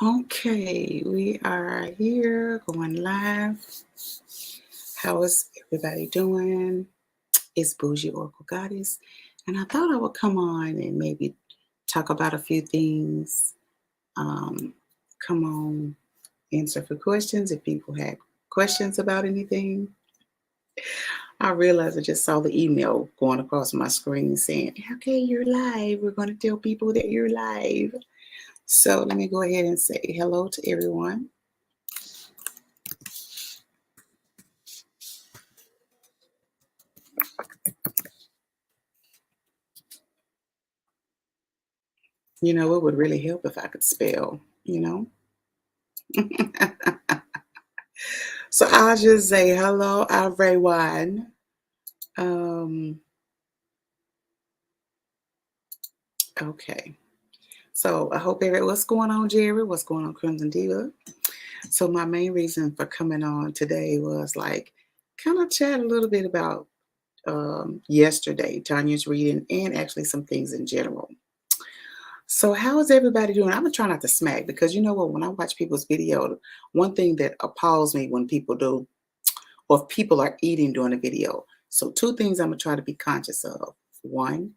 Okay, we are here going live. How is everybody doing? It's Boujee Oracle Goddess, and I thought I would come on and maybe talk about a few things. Um, Come on, answer for questions if people had questions about anything. I realized I just saw the email going across my screen saying, "Okay, you're live. We're going to tell people that you're live." So let me go ahead and say hello to everyone. It would really help if I could spell. So I'll just say hello, everyone. Um, okay. So I hope what's going on, Jerry? What's going on, Crimson Diva? So my main reason for coming on today was like kind of chat a little bit about yesterday, Tanya's reading, and actually some things in general. So how is everybody doing? I'm gonna try not to smack because you know what? When I watch people's video, one thing that appalls me when people do, or if people are eating during a video. So two things I'm gonna try to be conscious of. One,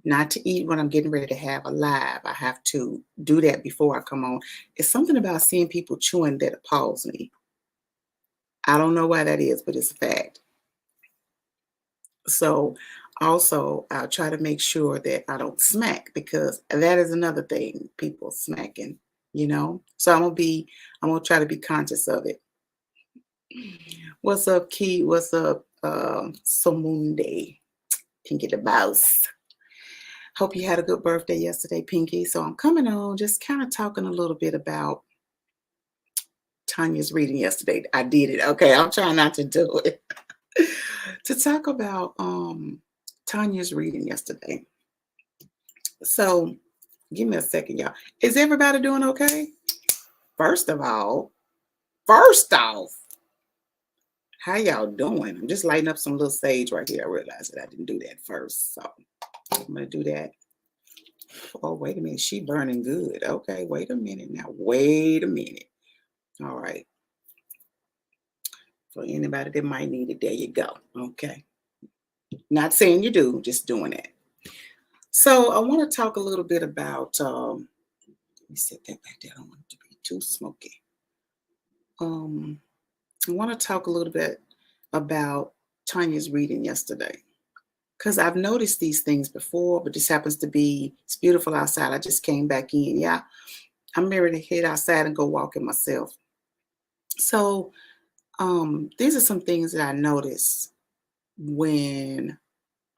not to eat when I'm getting ready to have a live. I have to do that before I come on. It's something about seeing people chewing that appalls me. I don't know why that is, but it's a fact. So also I'll try to make sure that I don't smack because that is another thing, people smacking. So I'm gonna try to be conscious of it. What's up, Key? What's up, Somunde? Pinky the Mouse. Hope you had a good birthday yesterday, Pinky. So I'm coming on just kind of talking a little bit about Tanya's reading yesterday. I did it. Okay, I'm trying not to do it. To talk about Tanya's reading yesterday. So give me a second, y'all. Is everybody doing okay? First of all, first off, how y'all doing? I'm just lighting up some little sage right here. I realized that I didn't do that first. So I'm gonna do that. Oh, wait a minute. She burning good. Okay, wait a minute now. Wait a minute. All right. For anybody that might need it, there you go. Okay. Not saying you do, just doing it. So I want to talk a little bit about let me set that back there. I don't want it to be too smoky. Um I want to talk a little bit about Tanya's reading yesterday. Because I've noticed these things before, but this happens to be it's beautiful outside. I just came back in. Yeah. I'm ready to head outside and go walking myself. So these are some things that I notice when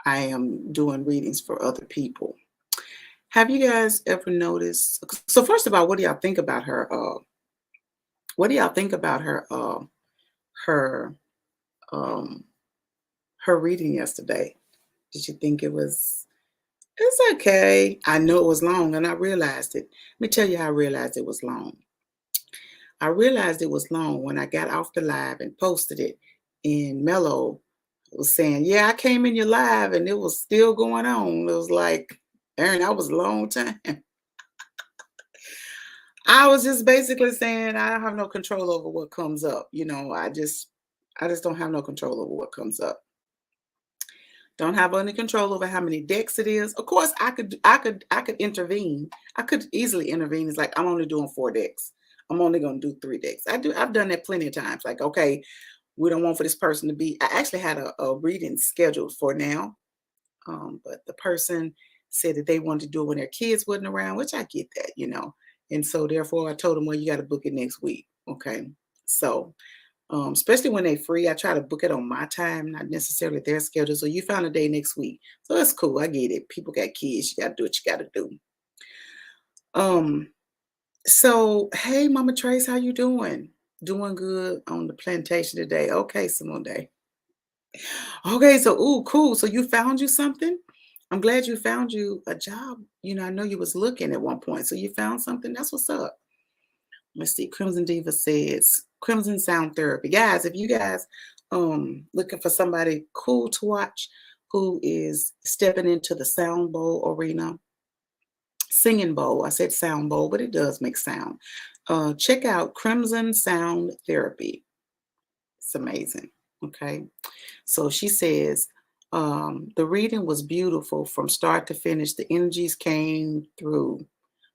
I am doing readings for other people. Have you guys ever noticed? So first of all, what do y'all think about her? What do y'all think about her um, her reading yesterday? Did you think it was? It's okay. I know it was long, and I realized it. Let me tell you how I realized it was long. I realized it was long when I got off the live and posted it. And Mello was saying, "Yeah, I came in your live, and it was still going on." It was like, Aaron, that was a long time. I was just basically saying I don't have no control over what comes up. I just don't have no control over what comes up. Don't have any control over how many decks it is. Of course, I could intervene. I could easily intervene. It's like I'm only doing 4 decks. I'm only gonna do 3 decks. I've done that plenty of times. Like, okay, we don't want for this person to be. I actually had a reading scheduled for now. But the person said that they wanted to do it when their kids wasn't around, which I get that. And so therefore I told them, well, you got to book it next week. Okay. So especially when they free, I try to book it on my time, not necessarily their schedule. So you found a day next week. So that's cool. I get it. People got kids. You got to do what you got to do. Um, so hey, Mama Trace, how you doing? Doing good on the plantation today. Okay, Simone Day. Okay, so ooh, cool. So you found you something? I'm glad you found you a job. I know you was looking at one point. So you found something. That's what's up. Let's see. Crimson Diva says Crimson Sound Therapy. Guys, if you guys looking for somebody cool to watch who is stepping into the sound bowl arena, singing bowl. I said sound bowl, but it does make sound. Check out Crimson Sound Therapy. It's amazing. Okay. So she says, the reading was beautiful from start to finish. The energies came through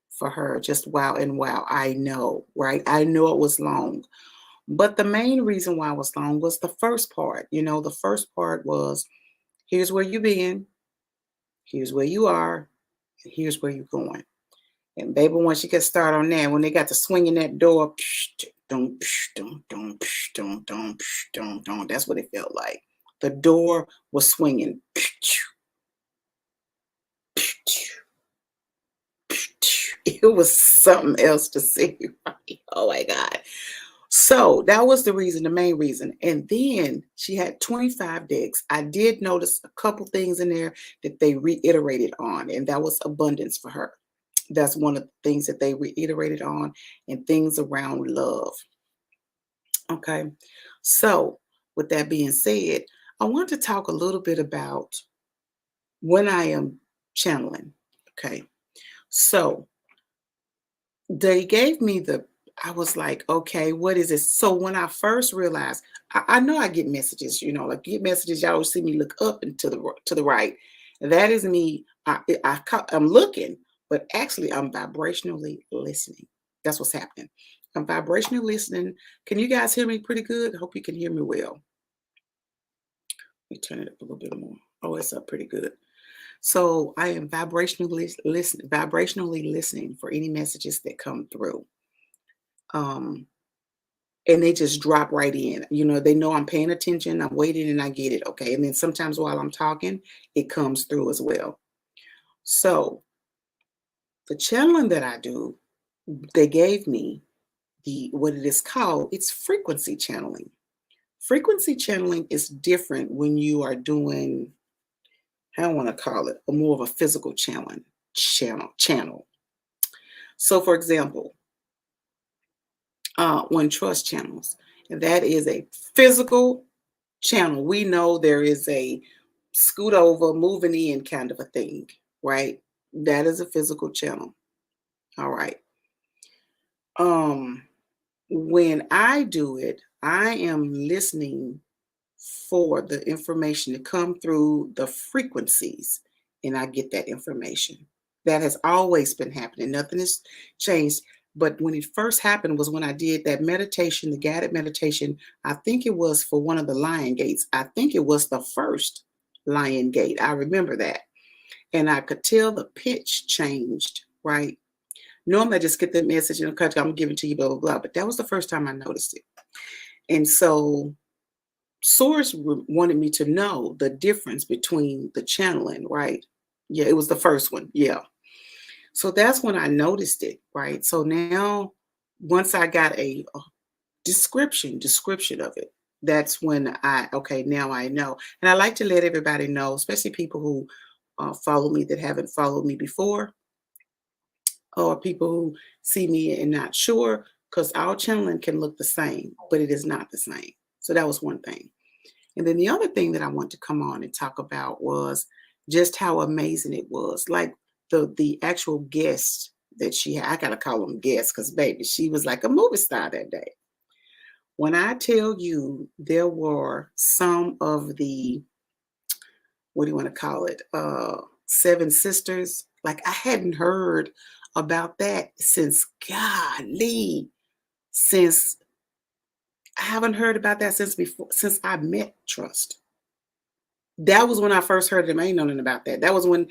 for her. Just wow and wow. I know, right? I know it was long. But the main reason why it was long was the first part. The first part was, here's where you've been, here's where you are, and here's where you're going. And baby, once you get started on that, when they got to swinging that door, that's what it felt like. The door was swinging. It was something else to see. Right? Oh my God. So that was the reason, the main reason. And then she had 25 decks. I did notice a couple things in there that they reiterated on, and that was abundance for her. That's one of the things that they reiterated on, and things around love. Okay. So, with that being said, I want to talk a little bit about when I am channeling. Okay. So, they gave me I was like, okay, what is this? So when I first realized, I know I get messages, like get messages, y'all always see me look up and to the right. That is me. I'm looking, but actually I'm vibrationally listening. That's what's happening. I'm vibrationally listening. Can you guys hear me pretty good? I hope you can hear me well. Let me turn it up a little bit more. Oh, it's up pretty good. So I am vibrationally listening for any messages that come through. And they just drop right in. They know I'm paying attention, I'm waiting, and I get it. Okay. And then sometimes while I'm talking, it comes through as well. So the channeling that I do, they gave me what it is called, it's frequency channeling. Frequency channeling is different when you are doing, I don't want to call it, a more of a physical channel. So for example, One Trust channels, and that is a physical channel. We know there is a scoot over, moving in kind of a thing, right? That is a physical channel. All right. When I do it, I am listening for the information to come through the frequencies, and I get that information. That has always been happening. Nothing has changed. But when it first happened was when I did that meditation, the guided meditation. I think it was for one of the lion gates. I think it was the first lion gate. I remember that. And I could tell the pitch changed, right? Normally I just get the message and I'm giving to you, blah, blah, blah. But that was the first time I noticed it. And so Source wanted me to know the difference between the channeling, right? Yeah, it was the first one. Yeah. So that's when I noticed it, right? So now, once I got a description of it, that's when okay, now I know. And I like to let everybody know, especially people who follow me that haven't followed me before, or people who see me and not sure, because our channeling can look the same, but it is not the same. So that was one thing. And then the other thing that I want to come on and talk about was just how amazing it was. Like the actual guests that she had. I gotta call them guests because baby, she was like a movie star that day. When I tell you there were some of the, what do you want to call it? Seven sisters. Like I hadn't heard about that since golly, since I haven't heard about that since I met Trust. That was when I first heard them. I ain't knowing about that. That was when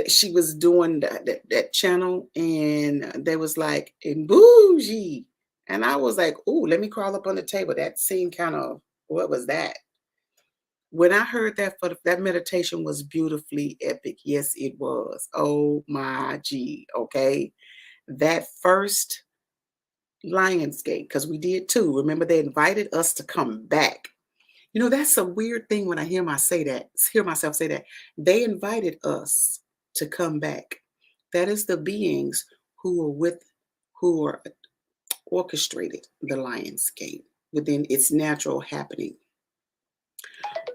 she was doing that channel, and they was like, in Boujee. And I was like, oh, let me crawl up on the table. That seemed kind of, what was that? When I heard that, that meditation was beautifully epic. Yes, it was. Oh my G. Okay. That first Lionsgate, because we did too. Remember, they invited us to come back. That's a weird thing when I hear myself say that. They invited us to come back. That is the beings who are orchestrated the Lionsgate within its natural happening.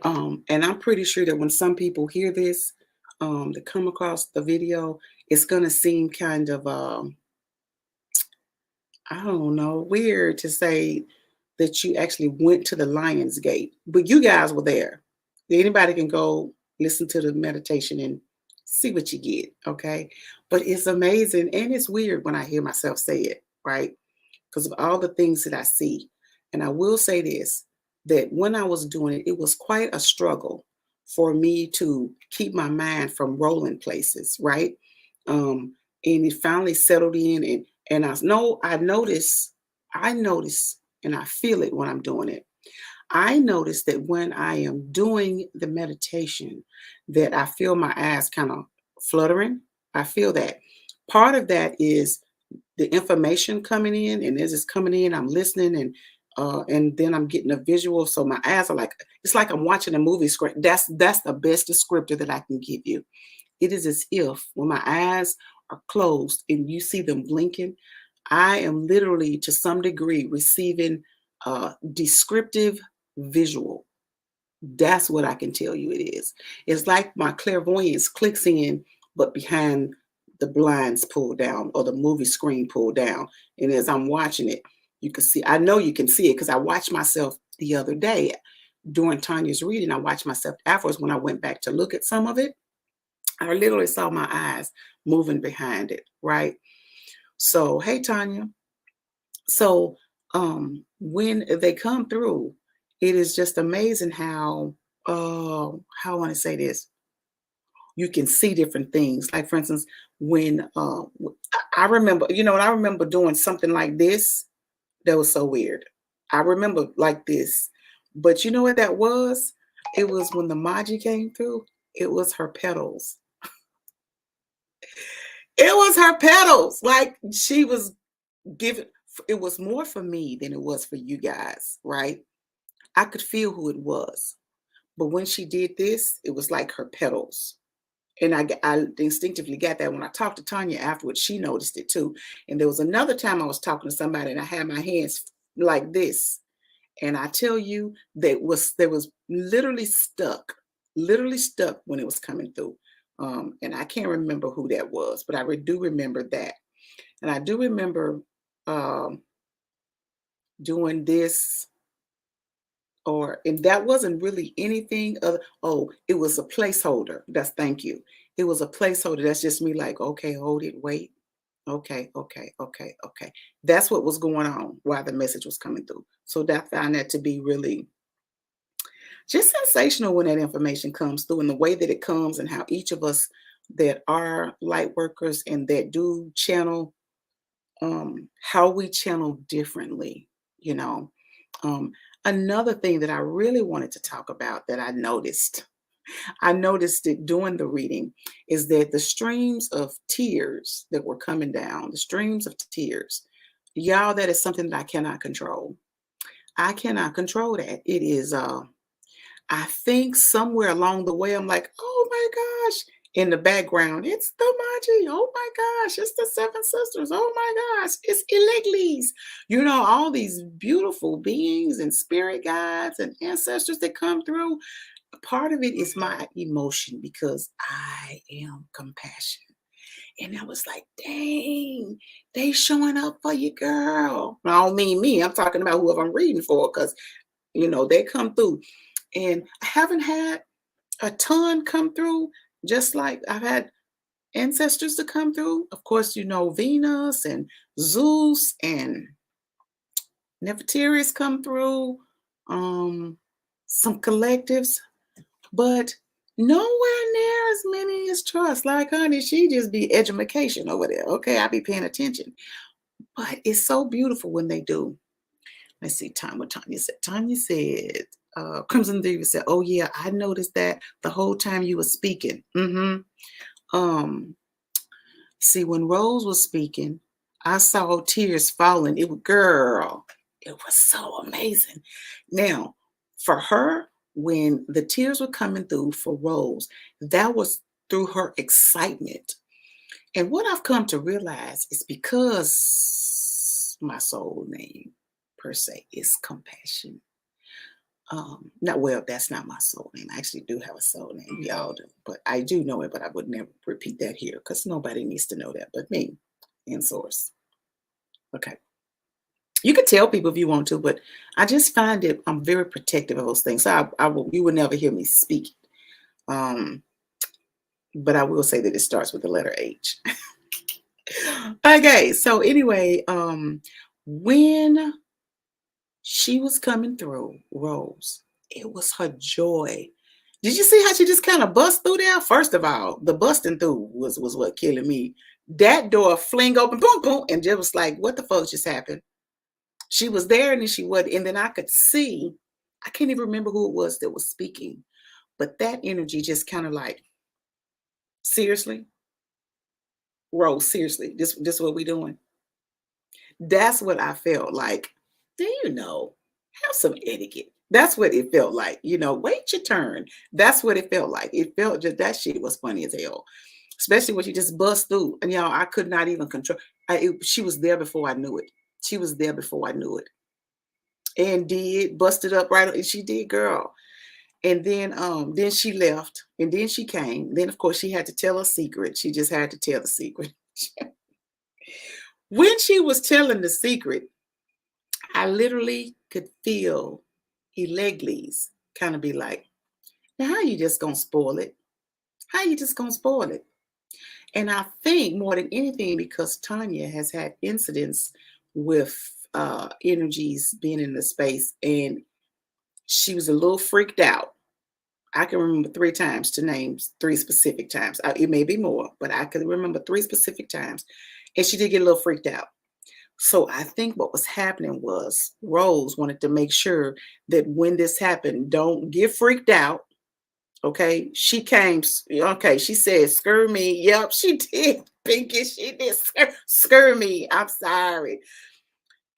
And I'm pretty sure that when some people hear this, that come across the video, it's gonna seem kind of I don't know, weird to say that you actually went to the Lion's Gate, but you guys were there. Anybody can go listen to the meditation and see what you get, okay? But it's amazing and it's weird when I hear myself say it, right? Because of all the things that I see. And I will say this, that when I was doing it, it was quite a struggle for me to keep my mind from rolling places, right? And it finally settled in and I know I notice and I feel it when I'm doing it. I notice that when I am doing the meditation, that I feel my eyes kind of fluttering. I feel that. Part of that is the information coming in, and as it's coming in, I'm listening and then I'm getting a visual. So my eyes are like it's like I'm watching a movie script. That's the best descriptor that I can give you. It is as if when my eyes are closed and you see them blinking, I am literally to some degree receiving descriptive visual. That's what I can tell you it is. It's like my clairvoyance clicks in, but behind the blinds pulled down or the movie screen pulled down. And as I'm watching it, you can see, I know you can see it because I watched myself the other day during Tanya's reading. I watched myself afterwards when I went back to look at some of it. I literally saw my eyes moving behind it, right? So, hey, Tanya. So, when they come through, it is just amazing how I want to say this, you can see different things. Like, for instance, when I remember, I remember doing something like this that was so weird. I remember like this, but you know what that was? It was when the Maji came through, it was her petals. It was her petals. Like she was giving, it was more for me than it was for you guys, right? I could feel who it was. But when she did this, it was like her petals. And I instinctively got that when I talked to Tanya afterwards, she noticed it too. And there was another time I was talking to somebody and I had my hands like this. And I tell you, there was literally stuck when it was coming through. And I can't remember who that was, but I do remember that. And I do remember um, doing this, and that wasn't really anything other. Oh, it was a placeholder. Thank you. It was a placeholder. That's just me like, okay, hold it, wait. Okay, okay, okay, okay. That's what was going on while the message was coming through. So that found that to be really just sensational when that information comes through and the way that it comes and how each of us that are light workers and that do channel, how we channel differently, you know. Um, Another thing that I really wanted to talk about that I noticed it during the reading, is that the streams of tears that were coming down, the streams of tears, y'all, that is something that I cannot control. I cannot control that. It is I think somewhere along the way, I'm like, oh my gosh. In the background, it's the Maji. Oh my gosh, it's the Seven Sisters. Oh my gosh, it's Eleglis. All these beautiful beings and spirit guides and ancestors that come through. Part of it is my emotion because I am compassion. And I was like, dang, they showing up for you, girl. I don't mean me. I'm talking about whoever I'm reading for because, they come through. And I haven't had a ton come through, just like I've had ancestors to come through. Of course, Venus and Zeus and Nefertari's come through, some collectives, but nowhere near as many as trust. Like, honey, she just be education over there. Okay, I be paying attention. But it's so beautiful when they do. Let's see, what Tanya said. Tanya said, Crimson Diva said, oh yeah, I noticed that the whole time you were speaking. See, when Rose was speaking, I saw tears falling. Girl, it was so amazing. Now, for her, when the tears were coming through for Rose, that was through her excitement. And what I've come to realize is because my soul name per se is compassion. Not well, that's not my soul name. I actually do have a soul name. We all do. But I do know it, but I would never repeat that here because nobody needs to know that but me in source. Okay. You could tell people if you want to, but I just find it, I'm very protective of those things. So you will never hear me speak. Um, but I will say that it starts with the letter H. Okay, so anyway, when she was coming through, Rose, it was her joy. Did you see how she just kind of bust through there? First of all, the busting through was what killing me. That door fling open, boom, boom, and just was like, what the fuck just happened? She was there and then she wasn't. And then I could see, I can't even remember who it was that was speaking, but that energy just kind of like, seriously, Rose, seriously, this what we doing? That's what I felt like. Do you know? Have some etiquette. That's what it felt like. Wait your turn. That's what it felt like. It felt just that shit was funny as hell. Especially when she just bust through. And I could not even control. She was there before I knew it. She was there before I knew it. And did busted up right. And she did, girl. And then she left. And then she came. Then of course she had to tell a secret. She just had to tell the secret. When she was telling the secret, I literally could feel Elegles kind of be like, now how you just gonna spoil it? How you just gonna spoil it? And I think more than anything, because Tanya has had incidents with energies being in the space, and she was a little freaked out. I can remember 3 times to name 3 specific times. It may be more, but I can remember 3 specific times. And she did get a little freaked out. So I think what was happening was Rose wanted to make sure that when this happened, don't get freaked out. Okay. She came, okay, she said, screw me. Yep, she did. Pinky, she did screw me. I'm sorry.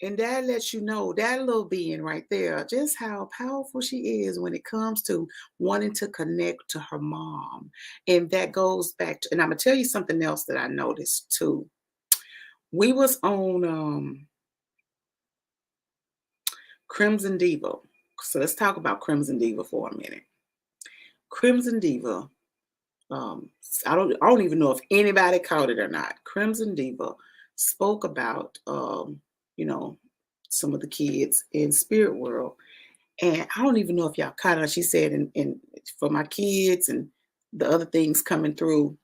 And that lets you know, that little being right there, just how powerful she is when it comes to wanting to connect to her mom. And that goes back to, and I'm gonna tell you something else that I noticed too. We was on Crimson Diva. So let's talk about Crimson Diva for a minute. Crimson Diva, I don't even know if anybody caught it or not. Crimson Diva spoke about some of the kids in spirit world. And I don't even know if y'all caught it. She said, and for my kids and the other things coming through.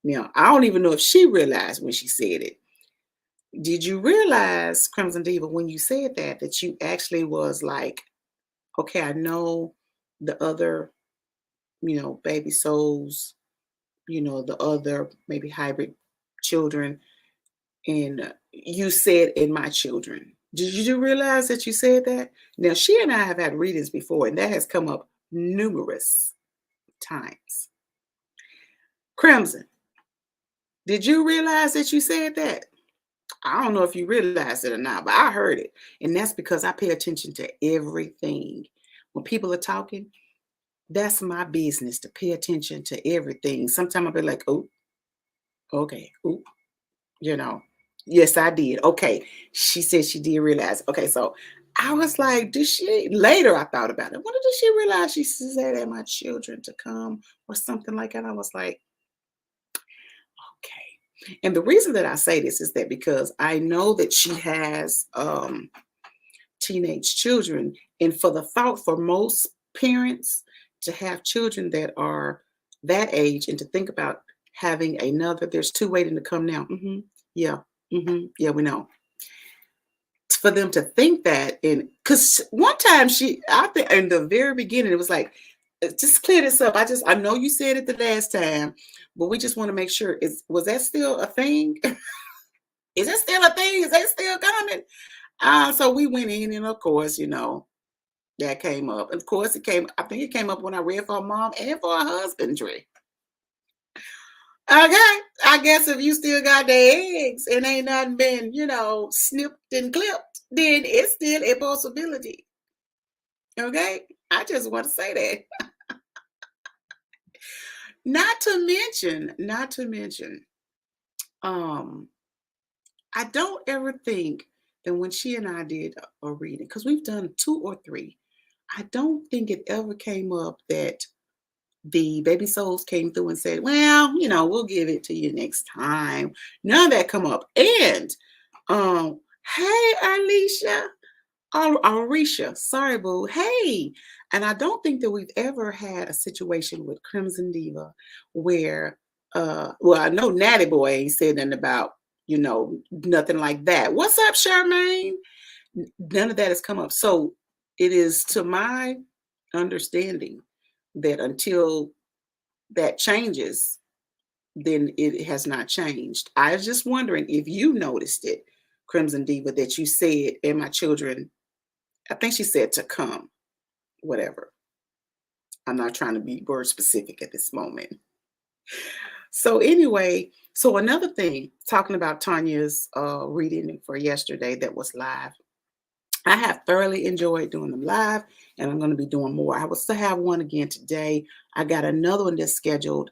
I don't even know if she realized when she said it. Did you realize, Crimson Diva, when you said that you actually was like, okay, I know the other, baby souls, the other maybe hybrid children, and you said in my children. Did you realize that you said that? Now, she and I have had readings before, and that has come up numerous times. Crimson, did you realize that you said that? I don't know if you realized it or not, but I heard it. And that's because I pay attention to everything. When people are talking, that's my business to pay attention to everything. Sometimes I'll be like, oh, okay, oh, you know. Yes, I did. Okay. She said she did realize. Okay, so I was like, did she later I thought about it. When did she realize she said at my children to come or something like that? I was like, okay. And the reason that I say this is that because I know that she has teenage children. And for the thought for most parents to have children that are that age and to think about having another, there's 2 waiting to come now. Yeah. Yeah, we know. For them to think that, and because one time I think in the very beginning, it was like, just clear this up. I know you said it the last time, but we just want to make sure. Was that still a thing? Is it still a thing? Is that still coming? So we went in, and of course, that came up. Of course, I think it came up when I read for her mom and for her husbandry. Okay. I guess if you still got the eggs and ain't nothing been, snipped and clipped, then it's still a possibility. Okay. I just want to say that. Not to mention, um, I don't ever think that when she and I did a reading, because we've done 2 or 3, I don't think it ever came up that the baby souls came through and said, well, we'll give it to you next time. None of that come up. And hey, Alicia, Arisha, sorry, boo. Hey. And I don't think that we've ever had a situation with Crimson Diva where well, I know Natty Boy ain't said nothing about, nothing like that. What's up, Charmaine? None of that has come up. So it is to my understanding that until that changes, then it has not changed. I was just wondering if you noticed it, Crimson Diva, that you said, and my children, I think she said to come, whatever. I'm not trying to be word specific at this moment. So anyway, so another thing, talking about Tanya's reading for yesterday that was live, I have thoroughly enjoyed doing them live, and I'm going to be doing more. I will still have one again today. I got another one that's scheduled.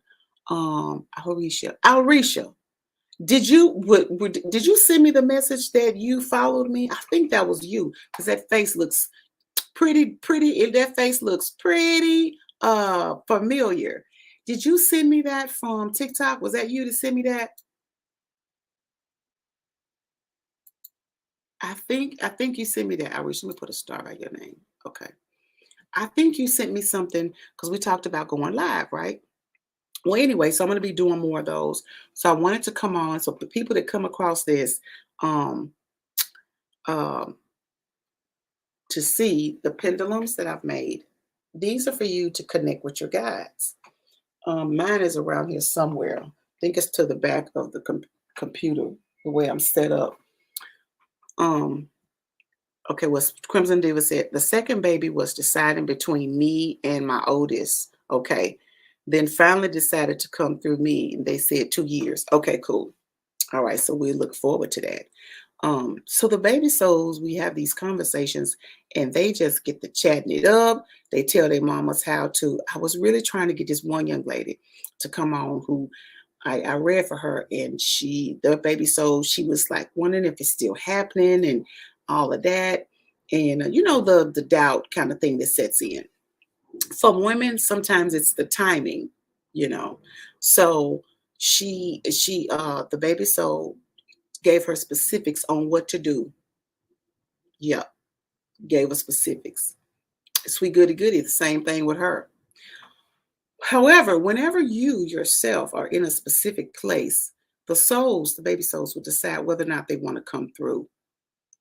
Alrisha, did you send me the message that you followed me? I think that was you, because that face looks pretty. That face looks pretty familiar. Did you send me that from TikTok? Was that you to send me that? I think you sent me that. I wish. Let me put a star by your name. Okay. I think you sent me something because we talked about going live, right? Well, anyway, so I'm going to be doing more of those. So I wanted to come on. So the people that come across this, um, um, to see the pendulums that I've made, these are for you to connect with your guides. Mine is around here somewhere. I think it's to the back of the computer, the way I'm set up. Okay, what Crimson Diva said, the second baby was deciding between me and my oldest. Okay. Then finally decided to come through me. And they said 2 years. Okay, cool. All right. So we look forward to that. So the baby souls, we have these conversations and they just get to chatting it up. They tell their mamas how to. I was really trying to get this one young lady to come on who I read for her, and the baby soul, she was like wondering if it's still happening and all of that. And the doubt kind of thing that sets in. For women, sometimes it's the timing, you know. So the baby soul gave her specifics on what to do. Yep, gave her specifics. Sweet goody goody, the same thing with her. However, whenever you yourself are in a specific place, the baby souls will decide whether or not they want to come through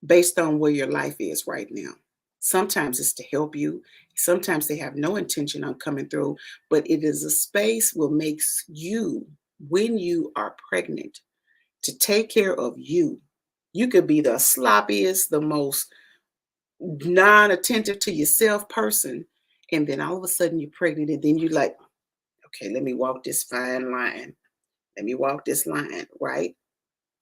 based on where your life is right now. Sometimes it's to help you. Sometimes they have no intention on coming through, but it is a space what makes you, when you are pregnant, to take care of you. You could be the sloppiest, the most non-attentive to yourself person, and then all of a sudden you're pregnant, and then you're like, okay, let me walk this fine line. Let me walk this line, right?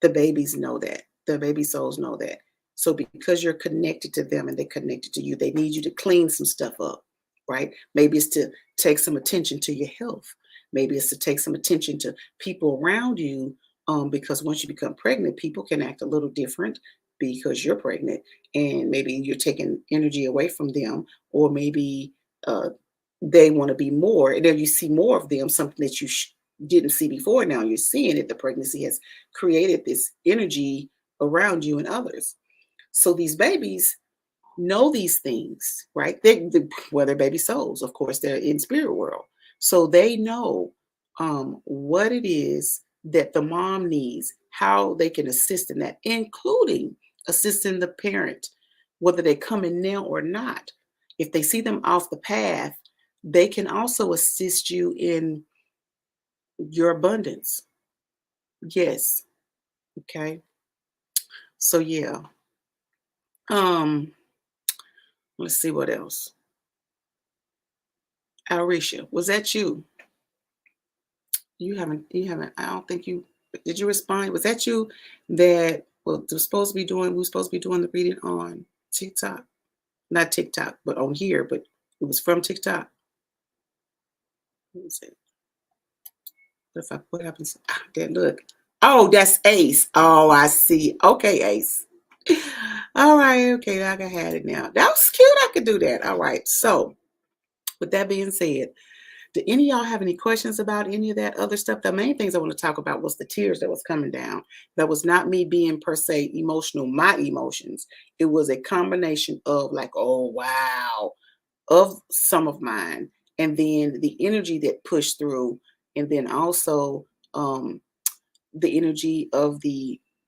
The babies know that. The baby souls know that. So because you're connected to them and they're connected to you, they need you to clean some stuff up, right? Maybe it's to take some attention to your health. Maybe it's to take some attention to people around you, because once you become pregnant, people can act a little different because you're pregnant, and maybe you're taking energy away from them, or maybe uh, they want to be more, and then you see more of them, something that you didn't see before. Now you're seeing it. The pregnancy has created this energy around you and others. So these babies know these things, right? Well, they're baby souls, of course, they're in spirit world. So they know what it is that the mom needs, how they can assist in that, including assisting the parent, whether they come in now or not. If they see them off the path, they can also assist you in your abundance. Yes. Okay. So yeah. Um, let's see what else. Arisha, was that you? You haven't, I don't think did you respond? Was that you that we were supposed to be doing the reading on TikTok? Not TikTok, but on here, but it was from TikTok. Let me see. What happens? Look. Oh, that's Ace. Oh, I see. Okay, Ace. All right, okay, I had it now. That was cute. I could do that. All right. So, with that being said, do any of y'all have any questions about any of that other stuff? The main things I want to talk about was the tears that was coming down. That was not me being per se emotional, my emotions. It was a combination of like, oh wow, of some of mine, and then the energy that pushed through, and then also um the energy of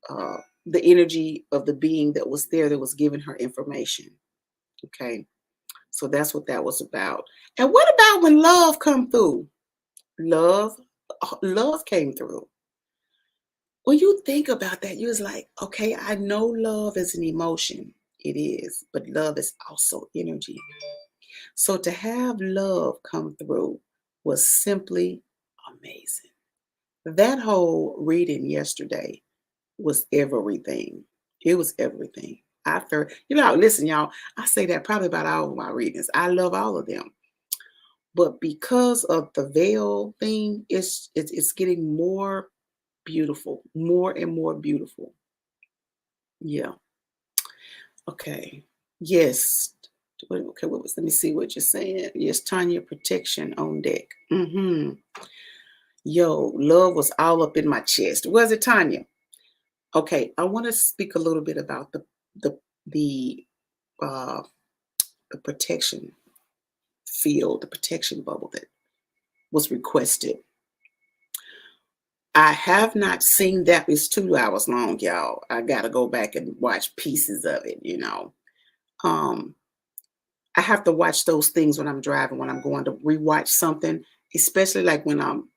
uh the energy of the being that was there that was giving her information. Okay. So that's what that was about. And what about when love come through? Love, love came through. When you think about that, you was like, okay, I know love is an emotion. It is, but love is also energy. So to have love come through was simply amazing. That whole reading yesterday was everything. It was everything. After, listen, y'all, I say that probably about all of my readings. I love all of them. But because of the veil thing, it's getting more beautiful, more and more beautiful. Yeah. Okay. Yes. Okay, let me see what you're saying. Yes, Tanya, protection on deck. Yo, love was all up in my chest. Was it, Tanya? Okay, I want to speak a little bit about the the uh the protection field, the protection bubble that was requested. I have not seen that. It's 2 hours long, y'all. I gotta go back and watch pieces of it. Um, I have to watch those things when I'm driving, when I'm going to rewatch something, especially like when I'm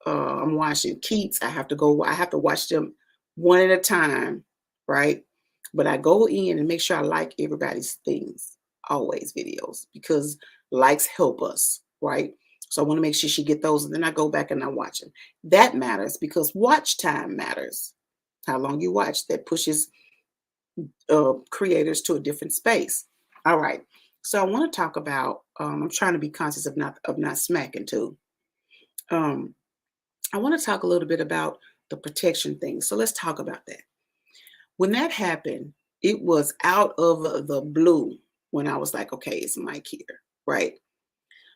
watching Keats. I have to watch them one at a time, right? But I go in and make sure I like everybody's things, always videos, because likes help us, right? So I want to make sure she get those, and then I go back and I watch them. That matters because watch time matters. How long you watch that pushes creators to a different space. All right. So I want to talk about. I'm trying to be conscious of not smacking too. Um, I want to talk a little bit about the protection thing. So let's talk about that. When that happened, it was out of the blue when I was like, okay, it's Mike here, right?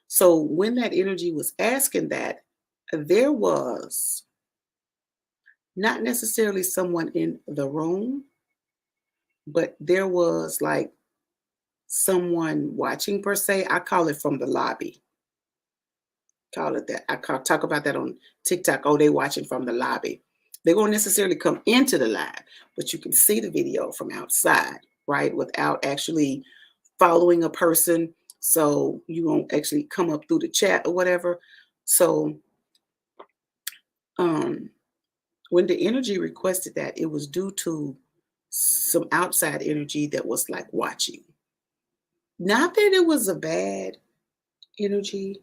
So when that energy was asking that, there was not necessarily someone in the room, but there was like someone watching per se. I call it from the lobby. Call it that. Talk about that on TikTok. Oh, they watching from the lobby. They won't necessarily come into the live, but you can see the video from outside, right? Without actually following a person. So you won't actually come up through the chat or whatever. So um when the energy requested that, it was due to some outside energy that was like watching. Not that it was a bad energy,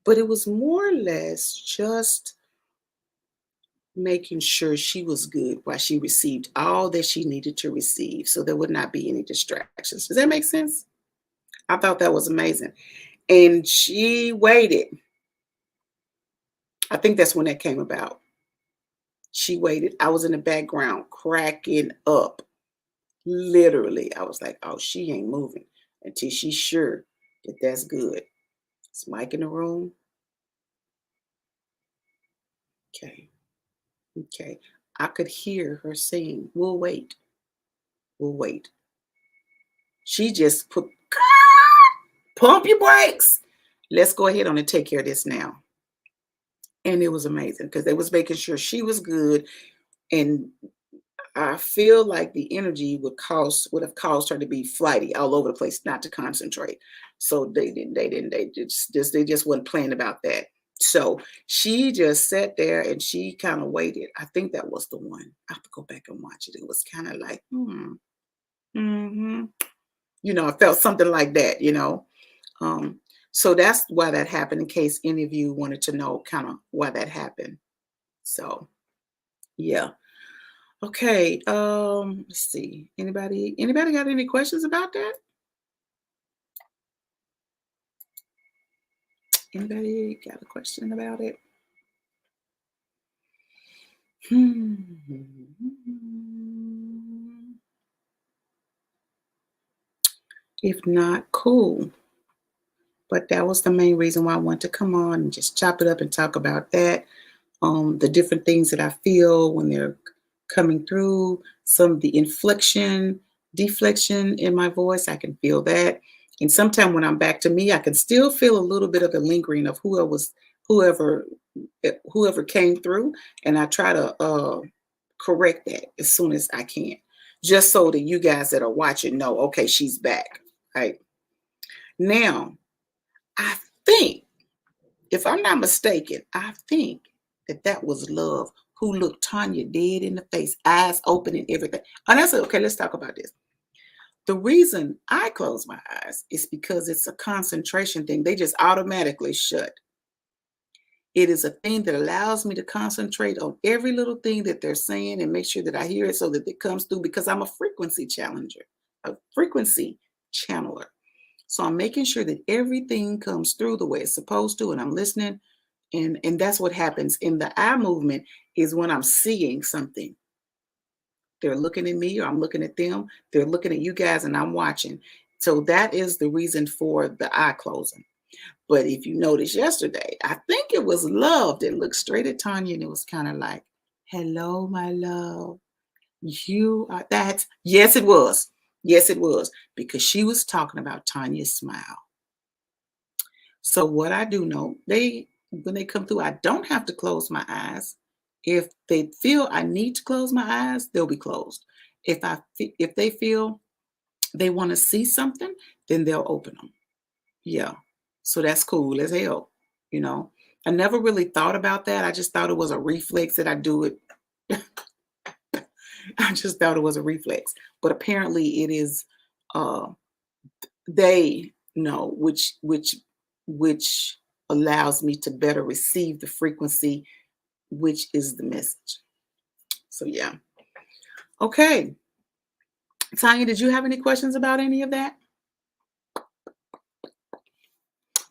but it was more or less just making sure she was good while she received all that she needed to receive so there would not be any distractions. Does that make sense? I thought that was amazing. And she waited. I think that's when that came about. She waited. I was in the background cracking up. Literally, I was like, oh, she ain't moving until she's sure that that's good. Is Mike in the room? Okay. Okay. I could hear her saying, we'll wait. We'll wait. She just pump your brakes. Let's go ahead on and take care of this now. And it was amazing because they was making sure she was good. And I feel like the energy would have caused her to be flighty all over the place, not to concentrate. So they just wasn't playing about that. So she just sat there and she kind of waited. I think that was the one. I have to go back and watch it. It was kind of like, mm-hmm. I felt something like that. Um, so that's why that happened, in case any of you wanted to know kind of why that happened. So yeah. Okay. Let's see. Anybody got any questions about that? Anybody got a question about it? Hmm. If not, cool. But that was the main reason why I wanted to come on and just chop it up and talk about that. The different things that I feel when they're coming through, some of the inflection, deflection in my voice, I can feel that. And sometimes when I'm back to me, I can still feel a little bit of the lingering of whoever whoever came through, and I try to correct that as soon as I can, just so that you guys that are watching know, okay, she's back. Right now, I think, if I'm not mistaken, I think that that was love who looked Tanya dead in the face, eyes open and everything. And I said, okay, let's talk about this. The reason I close my eyes is because it's a concentration thing. They just automatically shut. It is a thing that allows me to concentrate on every little thing that they're saying and make sure that I hear it so that it comes through, because I'm a frequency challenger, a frequency channeler. So I'm making sure that everything comes through the way it's supposed to, and I'm listening. And that's what happens in the eye movement, is when I'm seeing something. They're looking at me or I'm looking at them. They're looking at you guys and I'm watching. So that is the reason for the eye closing. But if you noticed yesterday, I think it was love that looked straight at Tanya and it was kind of like, hello, my love. You are that. Yes, it was. Yes, it was. Because she was talking about Tanya's smile. So what I do know, when they come through, I don't have to close my eyes. If they feel I need to close my eyes, they'll be closed. If they feel they want to see something, then they'll open them. Yeah. So that's cool as hell, you know. I never really thought about that. I just thought it was a reflex that I do it. I just thought it was a reflex. But apparently it is uh they know which allows me to better receive the frequency, which is the message. So yeah. Okay. Tanya, did you have any questions about any of that?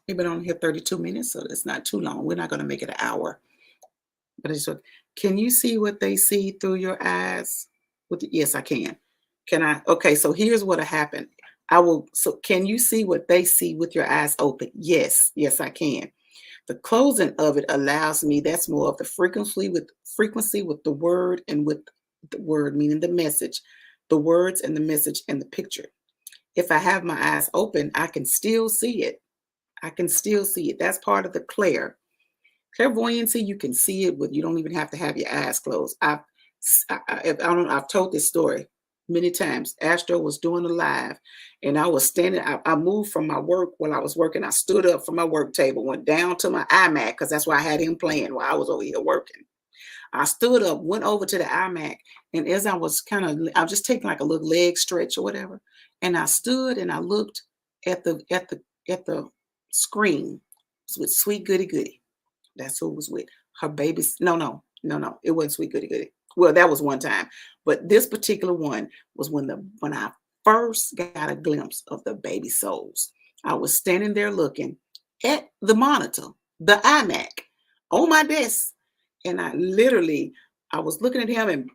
We've been on here 32 minutes, so it's not too long. We're not going to make it an hour. But it's just, can you see what they see through your eyes? Yes, I can. Can I? Okay, so here's what happened. I will. So can you see what they see with your eyes open? Yes, yes, I can. The closing of it allows me, that's more of the frequency with the word, and with the word meaning the message, the words and the message and the picture. If I have my eyes open, I can still see it. I can still see it. That's part of the clairvoyancy. You can see it with, you don't even have to have your eyes closed. I've told this story many times. Astro was doing a live, and I was standing. I moved from my work while I was working. I stood up from my work table, went down to my iMac because that's why I had him playing while I was over here working. I stood up, went over to the iMac, and as I was I was just taking like a little leg stretch or whatever, and I stood and I looked at the screen. It was with Sweet Goody Goody. That's who it was with. Her babies. No. It wasn't Sweet Goody Goody. Well, that was one time, but this particular one was when I first got a glimpse of the baby souls. I was standing there looking at the monitor, the iMac, on my desk, and I was looking at him, and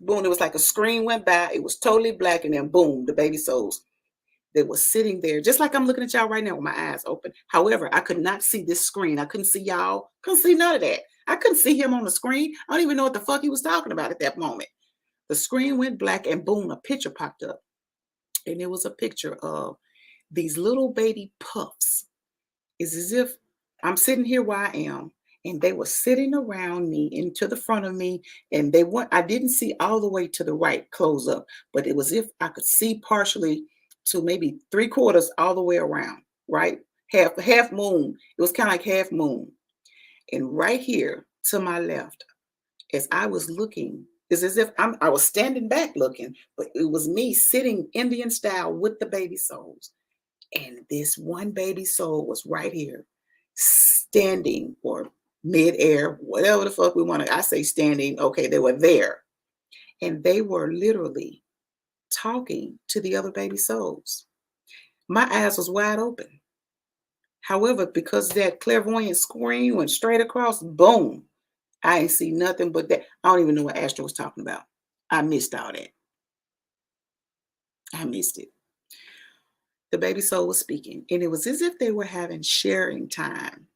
boom, it was like a screen went by. It was totally black, and then boom, the baby souls. They were sitting there, just like I'm looking at y'all right now with my eyes open. However, I could not see this screen. I couldn't see y'all. Couldn't see none of that. I couldn't see him on the screen. I don't even know what the fuck he was talking about at that moment. The screen went black, and boom, a picture popped up. And it was a picture of these little baby puffs. It's as if I'm sitting here where I am, and they were sitting around me and to the front of me, and I didn't see all the way to the right close up, but it was if I could see partially to maybe three quarters all the way around, right? Half moon. It was kind of like half moon. And right here to my left, as I was looking, it's as if I was standing back looking, but it was me sitting Indian style with the baby souls. And this one baby soul was right here, standing, or midair, whatever the fuck we want to. I say standing. Okay, they were there. And they were literally talking to the other baby souls. My eyes was wide open. However, because that clairvoyant screen went straight across, boom, I ain't see nothing but that. I don't even know what Astro was talking about. I missed all that. I missed it. the baby soul was speaking, and it was as if they were having sharing time,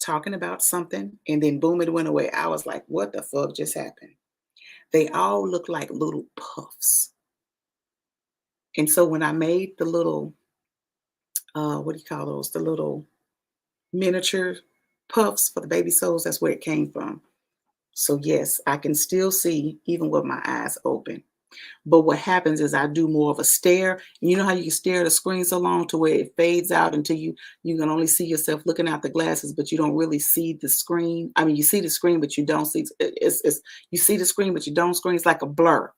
talking about something, and then boom, it went away. I was like, what the fuck just happened? They all looked like little puffs. And so when I made the little, what do you call those? The little miniature puffs for the baby souls, that's where it came from. So yes, I can still see even with my eyes open. But what happens is I do more of a stare. You know how you can stare at a screen so long to where it fades out until you can only see yourself looking out the glasses, but you don't really see the screen. I mean, you see the screen, but you don't see it's you see the screen, but you don't screen. It's like a blur.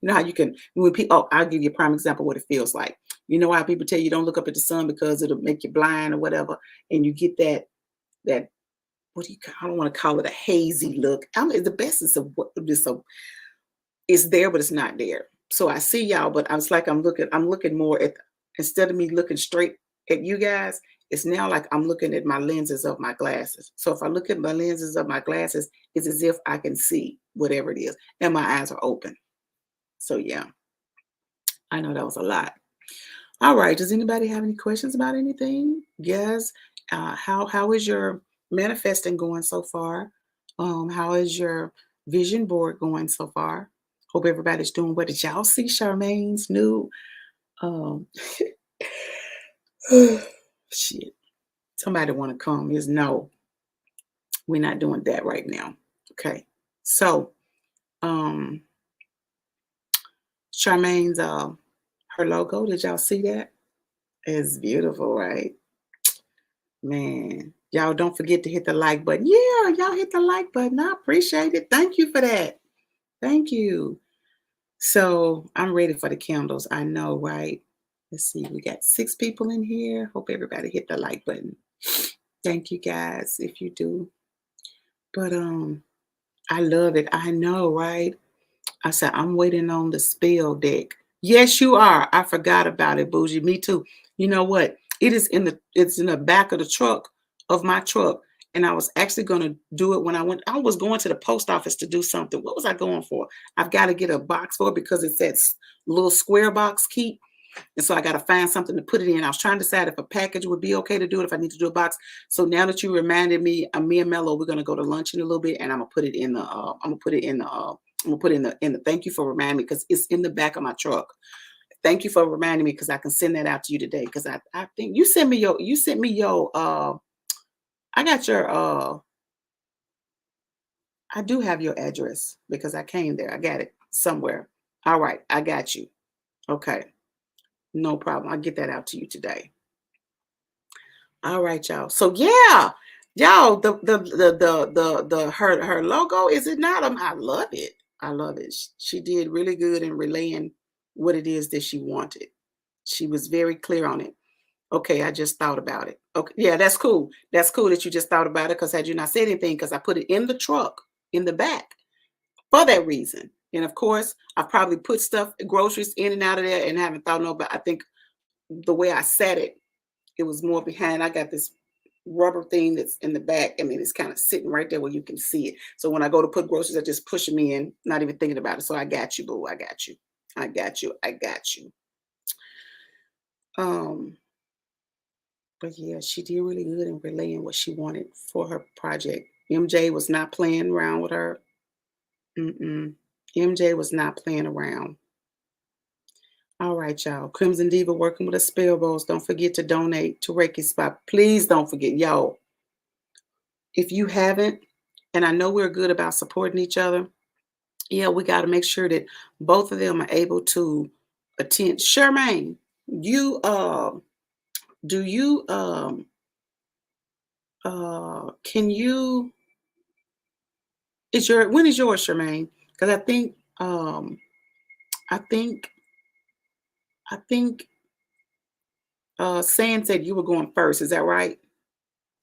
You know how you can when people, oh, I'll give you a prime example of what it feels like. You know how people tell you don't look up at the sun because it'll make you blind or whatever, and you get that what do you I don't want to call it a hazy look. I mean, the best is a it's there, but it's not there. So I see y'all, but I was like, I'm looking more at, instead of me looking straight at you guys, it's now like I'm looking at my lenses of my glasses. So if I look at my lenses of my glasses, it's as if I can see whatever it is, and my eyes are open. So yeah, I know that was a lot. All right. Does anybody have any questions about anything? Yes. How is your manifesting going so far? How is your vision board going so far? Hope everybody's doing well. Did y'all see Charmaine's new um shit? Somebody want to come. Is no, we're not doing that right now. Okay. So um Charmaine's her logo, did y'all see that? It's beautiful, right? Man, y'all don't forget to hit the like button. Yeah, y'all hit the like button. I appreciate it. Thank you for that. Thank you. So I'm ready for the candles. I know, right? Let's see. We got 6 people in here. Hope everybody hit the like button. Thank you guys if you do. But I love it. I know, right? I said, I'm waiting on the spell deck. Yes, you are. I forgot about it, Boujee. Me too. You know what? It's in the back of the truck of my truck. And I was actually going to do it when I was going to the post office to do something. What was I going for? I've got to get a box for it because it's that little square box key. And so I got to find something to put it in. I was trying to decide if a package would be okay to do it, if I need to do a box. So now that you reminded me, me and Mello, we're going to go to lunch in a little bit, and I'm gonna put it in the. I'm gonna put it in the. I'm gonna put it in the. Thank you for reminding me because it's in the back of my truck. Thank you for reminding me because I can send that out to you today. Because I think you sent me your. I got your. I do have your address because I came there. I got it somewhere. All right, I got you. Okay. No problem. I'll get that out to you today. All right, y'all. So yeah, y'all, the her logo, is it not? I love it. I love it. She did really good in relaying what it is that she wanted. She was very clear on it. Okay, I just thought about it. Okay, yeah, that's cool. That's cool that you just thought about it because had you not said anything, because I put it in the truck in the back for that reason. And of course, I probably put stuff, groceries in and out of there and haven't thought no, but I think the way I said it, it was more behind. I got this rubber thing that's in the back. I mean, it's kind of sitting right there where you can see it. So when I go to put groceries, I just push them in, not even thinking about it. So I got you, boo. I got you. I got you. I got you. Um, but yeah, she did really good in relaying what she wanted for her project. MJ was not playing around with her. Mm-mm. MJ was not playing around. All right, y'all. Crimson Diva working with a spell bowls. Don't forget to donate to Reiki Spot. Please don't forget, y'all. If you haven't, and I know we're good about supporting each other, yeah, we got to make sure that both of them are able to attend. Charmaine, you do you can you is your when is yours, Charmaine? Because I think I think San said you were going first. Is that right?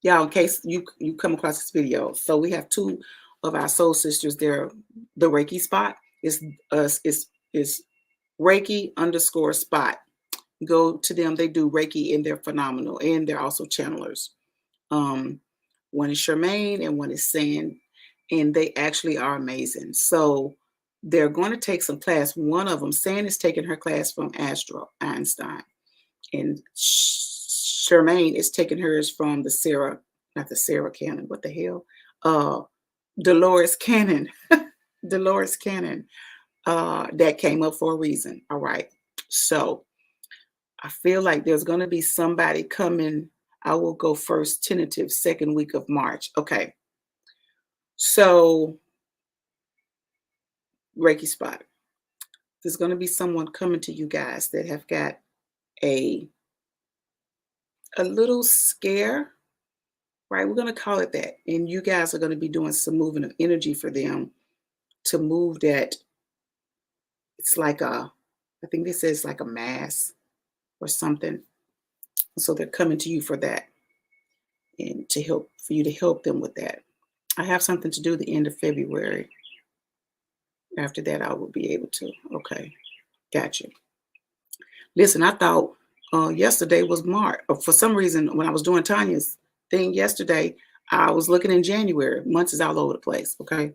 Yeah, in case you come across this video. So we have 2 of our soul sisters there. The Reiki Spot is us is Reiki _ spot. Go to them. They do Reiki and they're phenomenal. And they're also channelers. One is Charmaine and one is San, and they actually are amazing. So they're going to take some class. One of them, San, is taking her class from Astro Einstein. And Charmaine is taking hers from the Sarah, not the Sarah Cannon. What the hell? Dolores Cannon. Dolores Cannon. That came up for a reason. All right. So I feel like there's going to be somebody coming. I will go first, tentative, second week of March. Okay. So, Reiki spot. There's going to be someone coming to you guys that have got a little scare, right? We're going to call it that. And you guys are going to be doing some moving of energy for them to move that. It's like I think this is like a mass or something. So they're coming to you for that and to help, for you to help them with that. I have something to do the end of February. After that, I will be able to. Okay, gotcha. Listen, I thought yesterday was March. For some reason, when I was doing Tanya's thing yesterday, I was looking in January. Months is all over the place. Okay,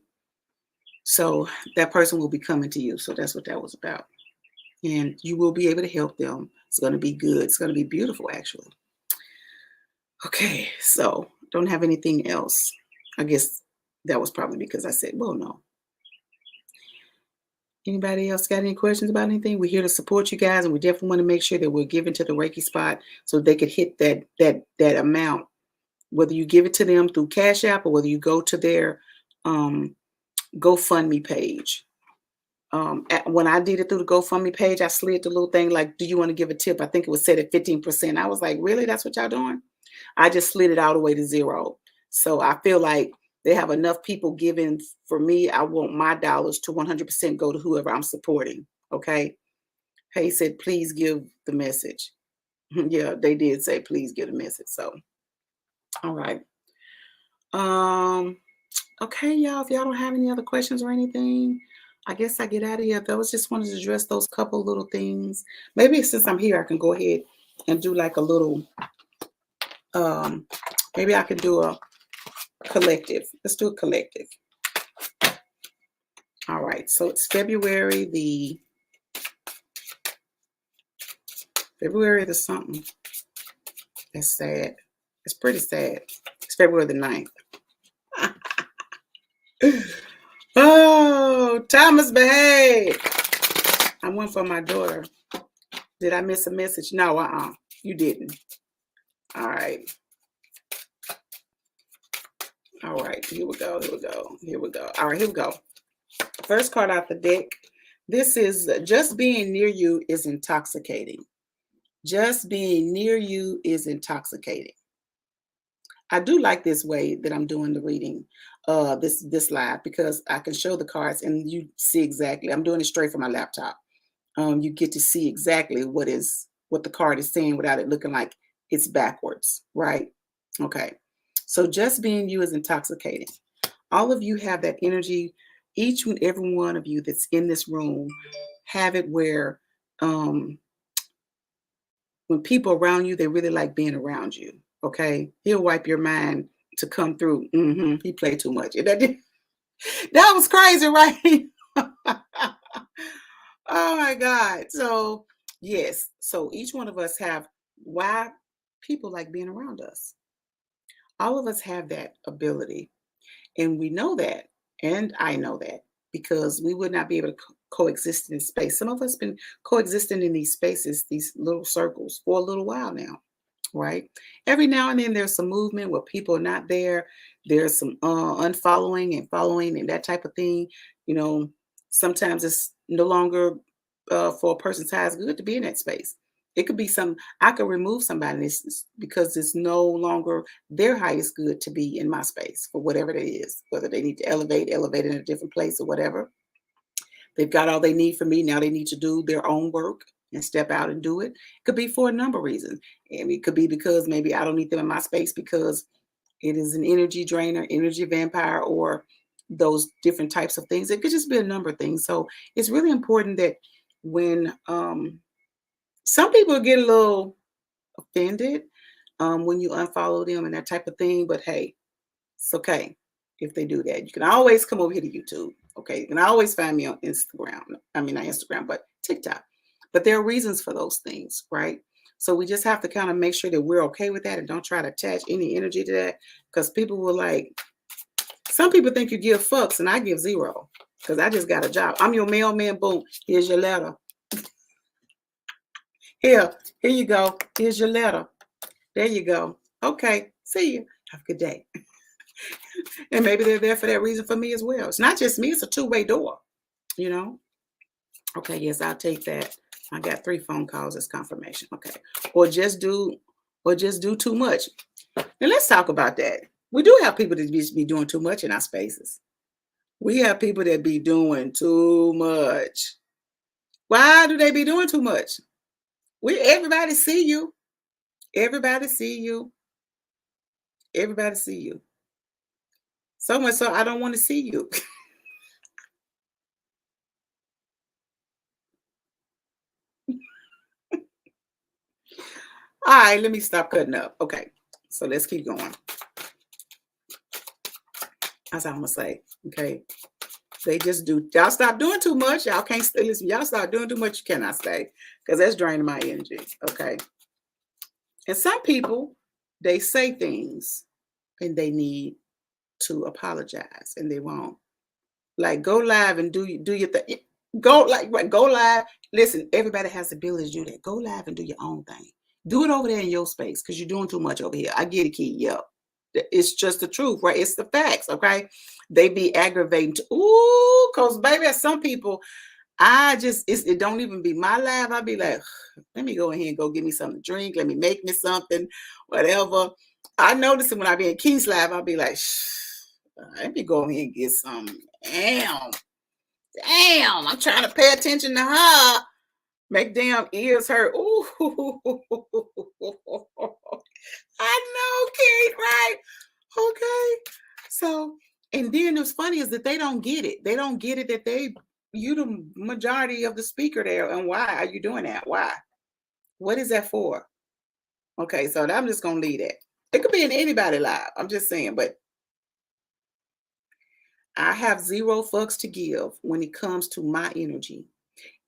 so that person will be coming to you. So that's what that was about, and you will be able to help them. It's going to be good. It's going to be beautiful, actually. Okay, so don't have anything else. I guess that was probably because I said, well, no. Anybody else got any questions about anything? We're here to support you guys, and we definitely want to make sure that we're giving to the Reiki spot so they could hit that amount. Whether you give it to them through Cash App or whether you go to their GoFundMe page. When I did it through the GoFundMe page, I slid the little thing like, "Do you want to give a tip?" I think it was set at 15%. I was like, "Really? That's what y'all doing?" I just slid it all the way to zero. So I feel like they have enough people giving for me. I want my dollars to 100% go to whoever I'm supporting. Okay. Hey said, please give the message. Yeah, they did say, please give the message. So, all right. Okay, y'all, if y'all don't have any other questions or anything, I guess I get out of here. Those just wanted to address those couple little things. Maybe since I'm here, I can go ahead and do like a little, maybe I could do a collective. Let's do a collective. All right, so it's February the something. That's sad. It's pretty sad. It's February the 9th. Oh, Thomas, behave. I went for my daughter. Did I miss a message? No, you didn't. All right. All right, here we go. All right, here we go. First card out the deck. This is just being near you is intoxicating. Just being near you is intoxicating. I do like this way that I'm doing the reading, this live, because I can show the cards and you see exactly. I'm doing it straight from my laptop. You get to see exactly what the card is saying without it looking like it's backwards, right? Okay. So just being you is intoxicating. All of you have that energy. Each and every one of you that's in this room have it where when people around you, they really like being around you. Okay. He'll wipe your mind to come through. He played too much. That was crazy, right? Oh my God. So yes. So each one of us have why people like being around us. All of us have that ability. And we know that. And I know that because we would not be able to coexist in space. Some of us been coexisting in these spaces, these little circles for a little while now, right? Every now and then there's some movement where people are not there. There's some unfollowing and following and that type of thing. You know, sometimes it's no longer for a person's highest good to be in that space. It could be I could remove somebody because it's no longer their highest good to be in my space for whatever it is, whether they need to elevate in a different place or whatever. They've got all they need from me. Now they need to do their own work and step out and do it. It could be for a number of reasons. And it could be because maybe I don't need them in my space because it is an energy drainer, energy vampire, or those different types of things. It could just be a number of things. So it's really important that when some people get a little offended when you unfollow them and that type of thing. But hey, it's okay if they do that. You can always come over here to YouTube. Okay. You can always find me on Instagram. I mean, not Instagram, but TikTok. But there are reasons for those things, right? So we just have to kind of make sure that we're okay with that and don't try to attach any energy to that. Because people will like, some people think you give fucks and I give zero. Because I just got a job. I'm your mailman, boom. Here's your letter. Here you go. Here's your letter. There you go. Okay. See you. Have a good day. And maybe they're there for that reason for me as well. It's not just me, it's a two-way door, you know? Okay, yes, I'll take that. I got 3 phone calls as confirmation. Okay. Or just do too much. And let's talk about that. We do have people that just be doing too much in our spaces. We have people that be doing too much. Why do they be doing too much? Everybody see you. Everybody see you. Everybody see you. So much so I don't want to see you. All right, let me stop cutting up. Okay, so let's keep going. That's all I'm gonna say. Okay, they just do. Y'all stop doing too much. Y'all can't stay. Listen, y'all stop doing too much. You cannot stay because that's draining my energy. Okay, and some people they say things and they need to apologize and they won't. Like go live and do your thing. Go live. Listen, everybody has the ability to do that. Go live and do your own thing. Do it over there in your space because you're doing too much over here. I get it, Key. Yep. It's just the truth, right? It's the facts, okay? They be aggravating. Because baby, some people, it don't even be my live. I'll be like, let me go ahead and go get me something to drink. Let me make me something, whatever. I notice it when I be in Key's live, I'll be like, let me go ahead and get some. Damn, I'm trying to pay attention to her. Make damn ears hurt. Ooh, I know, Kate, right? Okay. So, and then what's funny is that they don't get it. They don't get it that you the majority of the speaker there. And why are you doing that? Why? What is that for? Okay, so I'm just gonna leave that. It could be in anybody live. I'm just saying, but I have 0 fucks to give when it comes to my energy.